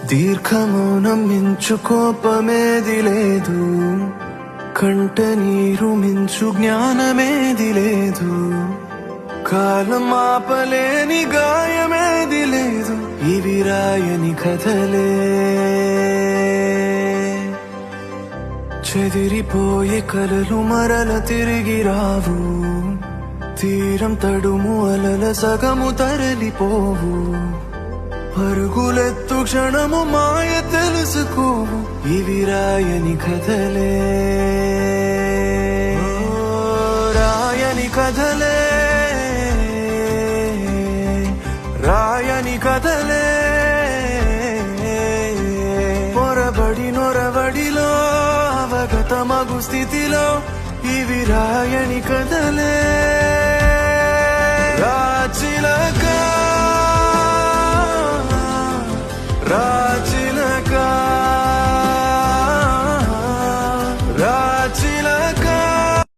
దీర్ఘమౌనం మించు కోపమేది లేదు, కంట నీరు మించు జ్ఞానమేది లేదు, కాలం ఆపలేని గాయమేది లేదు. ఇవి రాయని కథలే, చెదిరిపోయే కలలు మరల తిరిగి రావు, తీరం తడుము అలల సగము తరలిపోవు, పరుగులెత్తు క్షణము మాయ తెలుసుకోవు. ఇవి రాయని కథలే, రాయని కథలే, రాయని కథలే. పొరబడి నొరబడిలో అవగతమగు స్థితిలో ఇవి రాయని కథలే. రాచిలక రాచిలక రాచిలక